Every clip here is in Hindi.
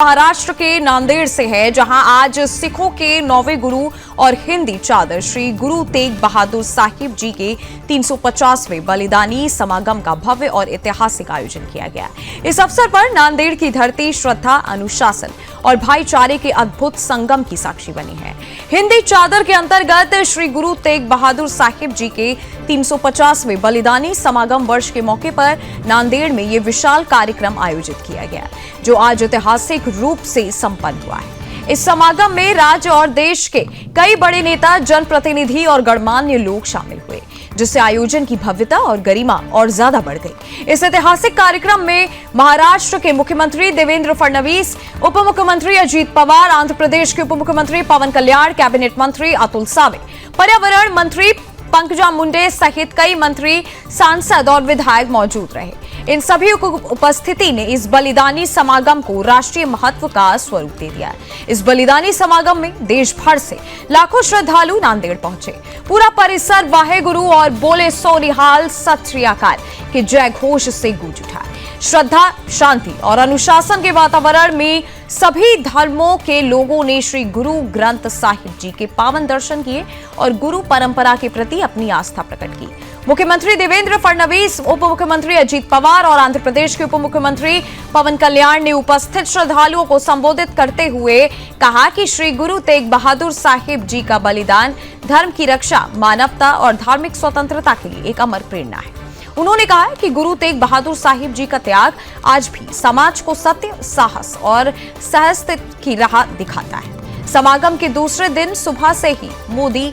महाराष्ट्र के नांदेड़ से है, जहां आज सिखों के 9वें गुरु और हिंदी चादर श्री गुरु तेग बहादुर साहिब जी के 350वें बलिदानी समागम का भव्य और ऐतिहासिक आयोजन किया गया। इस अवसर पर नांदेड़ की धरती श्रद्धा, अनुशासन और भाईचारे के अद्भुत संगम की साक्षी बनी है। हिंदी चादर के अंतर्गत श्री गुरु तेग बहादुर साहिब जी के 350वें बलिदानी समागम वर्ष के मौके पर नांदेड़ में ये विशाल कार्यक्रम आयोजित किया गया, जो आज ऐतिहासिक रूप से संपन्न हुआ है। इस समागम में राज्य और देश के कई बड़े नेता, जनप्रतिनिधि और गणमान्य लोग शामिल हुए, जिससे आयोजन की भव्यता और गरिमा और ज्यादा बढ़ गई। इस ऐतिहासिक कार्यक्रम में महाराष्ट्र के मुख्यमंत्री देवेंद्र फडणवीस, उप मुख्यमंत्री अजीत पवार, आंध्र प्रदेश के उप मुख्यमंत्री पवन कल्याण, कैबिनेट मंत्री अतुल सावे, पर्यावरण मंत्री पंकजा मुंडे सहित कई मंत्री, सांसद और विधायक मौजूद रहे। इन सभी की उपस्थिति ने इस बलिदानी समागम को राष्ट्रीय महत्व का स्वरूप दे दिया। इस बलिदानी समागम में देश भर से लाखों श्रद्धालु नांदेड़ पहुंचे। पूरा परिसर वाहे गुरु और बोले सो निहाल सत श्री अकाल के जय घोष से गूंज उठा। श्रद्धा, शांति और अनुशासन के वातावरण में सभी धर्मों के लोगों ने श्री गुरु ग्रंथ साहिब जी के पावन दर्शन किए और गुरु परंपरा के प्रति अपनी आस्था प्रकट की। मुख्यमंत्री देवेंद्र फडणवीस, उप मुख्यमंत्री अजीत पवार और आंध्र प्रदेश के उप मुख्यमंत्री पवन कल्याण ने उपस्थित श्रद्धालुओं को संबोधित करते हुए कहा कि श्री गुरु तेग बहादुर साहिब जी का बलिदान धर्म की रक्षा, मानवता और धार्मिक स्वतंत्रता के लिए एक अमर प्रेरणा है। उन्होंने कहा कि गुरु तेग बहादुर साहिब जी का त्याग आज भी समाज को सत्य, साहस और सहस्तित्व की राह दिखाता है। समागम के दूसरे दिन सुबह से ही मोदी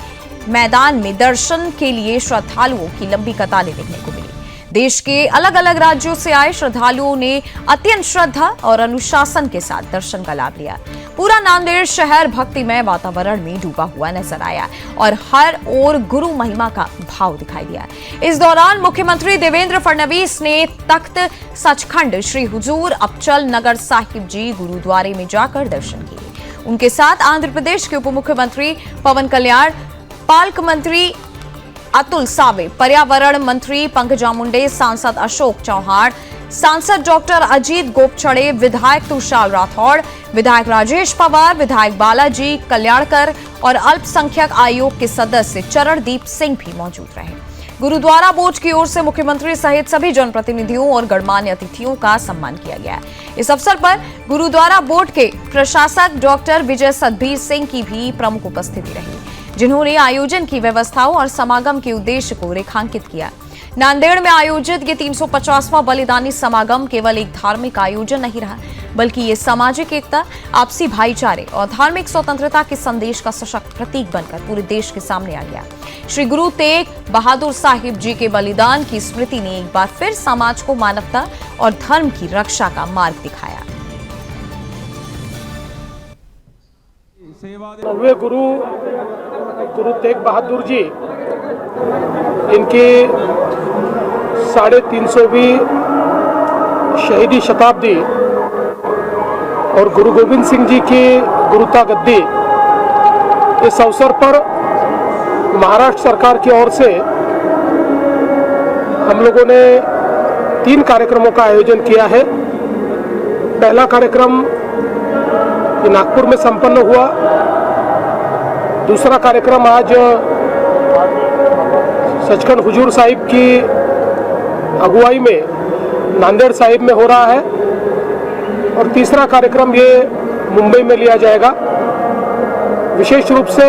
मैदान में दर्शन के लिए श्रद्धालुओं की लंबी कतारें देखने को मिली। देश के अलग अलग राज्यों से आए श्रद्धालुओं ने अत्यंत श्रद्धा और अनुशासन के साथ दर्शन का लाभ लिया। पूरा नांदेड़ शहर भक्तिमय वातावरण में डूबा हुआ नजर आया और हर ओर गुरु महिमा का भाव दिखाई दिया। इस दौरान मुख्यमंत्री देवेंद्र फडणवीस ने तख्त सचखंड श्री हुजूर अबचल नगर साहिब जी गुरुद्वारे में जाकर दर्शन किए। उनके साथ आंध्र प्रदेश के उप मुख्यमंत्री पवन कल्याण, पालक मंत्री अतुल सावे, पर्यावरण मंत्री पंकजा मुंडे, सांसद अशोक चौहान, सांसद डॉक्टर अजीत गोपछड़े, विधायक तुषार राठौड़, विधायक राजेश पवार, विधायक बालाजी कल्याणकर और अल्पसंख्यक आयोग के सदस्य चरणदीप सिंह भी मौजूद रहे। गुरुद्वारा बोर्ड की ओर से मुख्यमंत्री सहित सभी जनप्रतिनिधियों और गणमान्य अतिथियों का सम्मान किया गया। इस अवसर पर गुरुद्वारा बोर्ड के प्रशासक डॉक्टर विजय सतबीर सिंह की भी प्रमुख उपस्थिति रही, जिन्होंने आयोजन की व्यवस्थाओं और समागम के उद्देश्य को रेखांकित किया। नांदेड़ में आयोजित ये 350वां बलिदानी समागम केवल एक धार्मिक आयोजन नहीं रहा, बल्कि ये सामाजिक एकता, आपसी भाईचारे और धार्मिक स्वतंत्रता के संदेश का सशक्त प्रतीक बनकर पूरे देश के सामने आ गया। श्री गुरु तेग बहादुर साहिब जी के बलिदान की स्मृति ने एक बार फिर समाज को मानवता और धर्म की रक्षा का मार्ग दिखाया। 9वें गुरु तेग बहादुर जी, इनकी 350वीं शहीदी शताब्दी और गुरु गोविंद सिंह जी की गुरुता गद्दी, इस अवसर पर महाराष्ट्र सरकार की ओर से हम लोगों ने 3 कार्यक्रमों का आयोजन किया है। पहला कार्यक्रम नागपुर में संपन्न हुआ। दूसरा कार्यक्रम आज सचखंड हुजूर साहिब की अगुवाई में नांदेड़ साहिब में हो रहा है और तीसरा कार्यक्रम ये मुंबई में लिया जाएगा। विशेष रूप से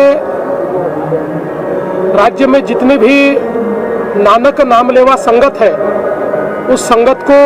राज्य में जितनी भी नानक नामलेवा संगत है, उस संगत को